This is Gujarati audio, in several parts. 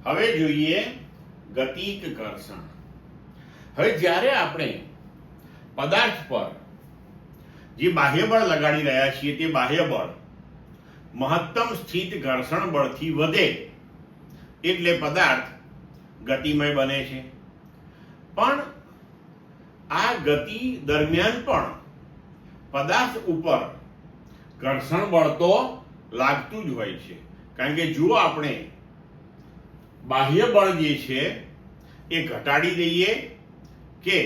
હવે જોઈએ ગતિક ઘર્ષણ. હવે જ્યારે આપણે પદાર્થ પર જે બાહ્ય બળ લગાડી રહ્યા છીએ તે બાહ્ય બળ મહત્તમ સ્થિત ઘર્ષણ બળથી વધે એટલે પદાર્થ ગતિમય બને છે. પણ આ ગતિ દરમિયાન પણ પદાર્થ ઉપર ઘર્ષણ બળ તો લાગતું જ હોય છે. કારણ કે જો આપણે બાહ્ય બળ જે છે એ ઘટાડી દઈએ કે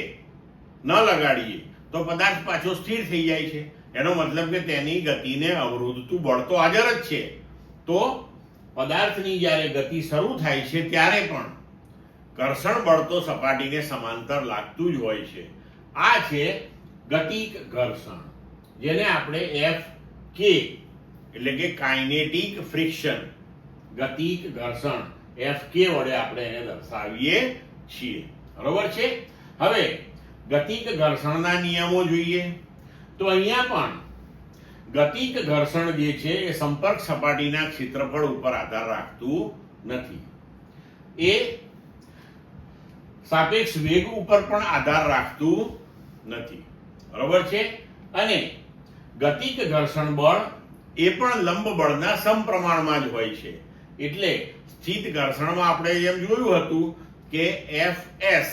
ન લગાડીએ તો પદાર્થ પાછો સ્થિર થઈ જાય છે. એનો મતલબ કે તેની ગતિને અવરોધતું બળ તો હાજર જ છે. તો પદાર્થની જ્યારે ગતિ શરૂ થાય છે ત્યારે પણ ઘર્ષણ બળ તો સપાટીને સમાંતર લાગતું જ હોય છે. આ છે ગતિક ઘર્ષણ, જેને આપણે FK એટલે કે કાઇનેટિક ફ્રિક્શન, ગતિક ઘર્ષણ FK વડે આપણે એને દર્શાવીએ છીએ. બરોબર છે. હવે ગતિક ઘર્ષણના નિયમો જોઈએ તો અહીંયા પણ ગતિક ઘર્ષણ જે છે એ સંપર્ક સપાટીના ક્ષેત્રફળ ઉપર આધાર રાખતું નથી. એ સાપેક્ષ વેગ ઉપર પણ આધાર રાખતું નથી. બરોબર છે. અને ગતિક ઘર્ષણ બળ એ પણ લંબ બળના સમપ્રમાણમાં જ હોય છે. એટલે સ્થિત ઘર્ષણમાં આપણે જેમ જોયું હતું કે Fs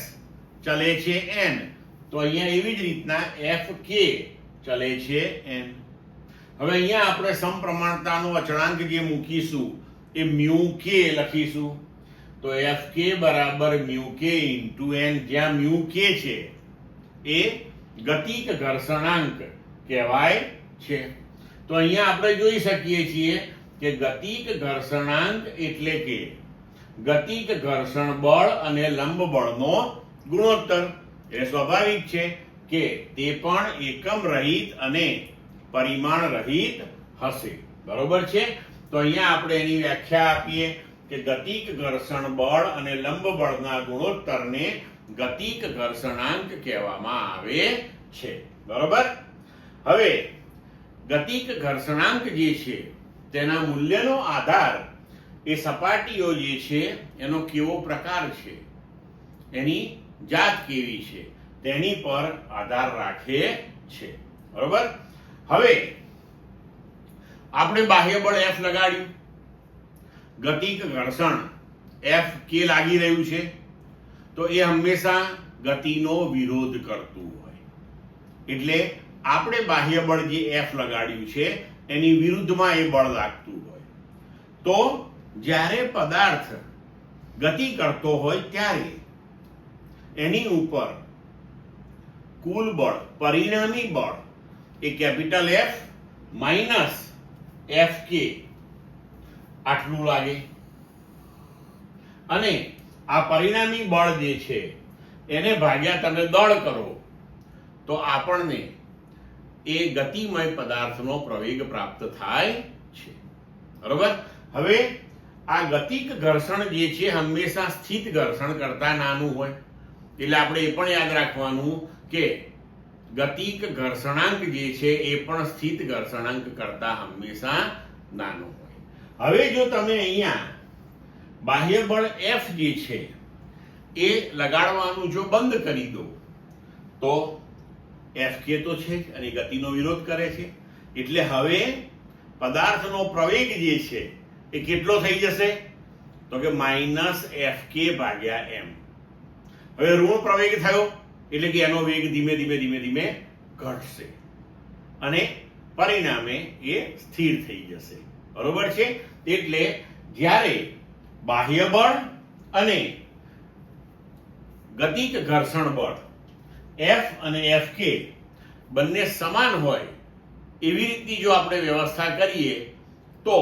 ચલે છે n, તો અહીંયા એવી જ રીતના Fk ચલે છે n. હવે અહીંયા આપણે સમપ્રમાણતાનો અચળાંક જે મૂકીશું એ μk લખીશું. તો Fk બરાબર μk ઇન્ટુ n, જ્યાં μk છે એ ગતિક ઘર્ષણાંક કહેવાય છે. તો અહીંયા આપણે જોઈ શકીએ છીએ કે ગતિક ઘર્ષણાંક એટલે કે ગતિક ઘર્ષણ બળ અને લંબ બળનો ગુણોત્તર. એ સ્વાભાવિક છે કે તે પણ એકમ રહિત અને પરિમાણ રહિત હશે. બરોબર છે. તો અહીંયા આપણે એની વ્યાખ્યા આપીએ કે ગતિક ઘર્ષણ બળ અને લંબ બળના ગુણોત્તરને ગતિક ઘર્ષણાંક કહેવામાં આવે છે. બરોબર. હવે ગતિક ઘર્ષણાંક જે છે તેના મૂલ્યનો આધાર એ સપાટીઓ જે છે એનો કેવો પ્રકાર છે, એની જાત કેવી છે તેની પર આધાર રાખે છે. બરોબર. હવે આપણે બાહ્ય બળ F લગાડ્યું, ગતિક ઘર્ષણ Fk લાગી રહ્યું છે, તો એ હંમેશા ગતિનો વિરોધ કરતું હોય. એટલે આપણે બાહ્ય બળ જે F લગાડ્યું છે એની વિરુદ્ધમાં એ બળ લાગતું હોય. તો જ્યારે પદાર્થ ગતિ કરતો હોય ત્યારે એની ઉપર કુલ બળ, પરિણામી બળ એ કેપિટલ F માઇનસ Fk આટલું લાગે. અને આ પરિણામી બળ જે છે એને ભાગ્યા તમે દળ કરો તો આપણને એ ગતિમય પદાર્થનો પ્રવેગ પ્રાપ્ત થાય છે. બરોબર. હવે આ ગતિક ઘર્ષણ જે છે હંમેશા સ્થિત ઘર્ષણ કરતા નાનું હોય. એટલે આપણે એ પણ યાદ રાખવાનું કે ગતિક ઘર્ષણાંક જે છે એ પણ સ્થિત ઘર્ષણાંક કરતા હંમેશા નાનો હોય. હવે જો તમે અહીંયા બાહ્ય બળ F જે છે એ લગાડવાનું જો બંધ કરી દો તો Fk તો છે જ અને ગતિનો વિરોધ કરે છે. એટલે હવે પદાર્થનો પ્રવેગ જે છે એ કેટલો થઈ જશે તો કે માઇનસ Fk ભાગ્યા m. હવે ઋણ પ્રવેગ થયો એટલે કે એનો વેગ ધીમે ધીમે ધીમે ધીમે ઘટશે અને પરિણામે એ સ્થિર થઈ જશે. બરોબર છે. એટલે જ્યારે બાહ્ય બળ અને ગતિક ઘર્ષણ બળ F અને Fk બંને સમાન હોય એવી રીતની જો આપણે વ્યવસ્થા કરીએ તો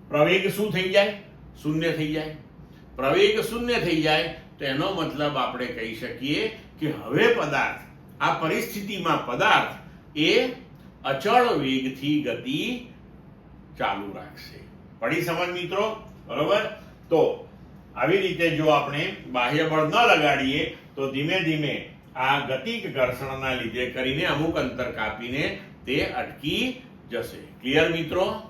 પ્રવેગ શું થઈ જાય? શૂન્ય થઈ જાય. પ્રવેગ શૂન્ય થઈ જાય તો એનો મતલબ આપણે કહી શકીએ કે હવે પદાર્થ, આ પરિસ્થિતિમાં પદાર્થ એ અચળ વેગથી ગતિ ચાલુ રાખશે. પડી સમજ મિત્રો? બરોબર. તો આવી રીતે જો આપણે બાહ્ય બળ ન લગાડીએ તો ધીમે ધીમે આ ગતિક ઘર્ષણના લીધે કરીને અમુક અંતર કાપીને તે અટકી જશે. ક્લિયર મિત્રો?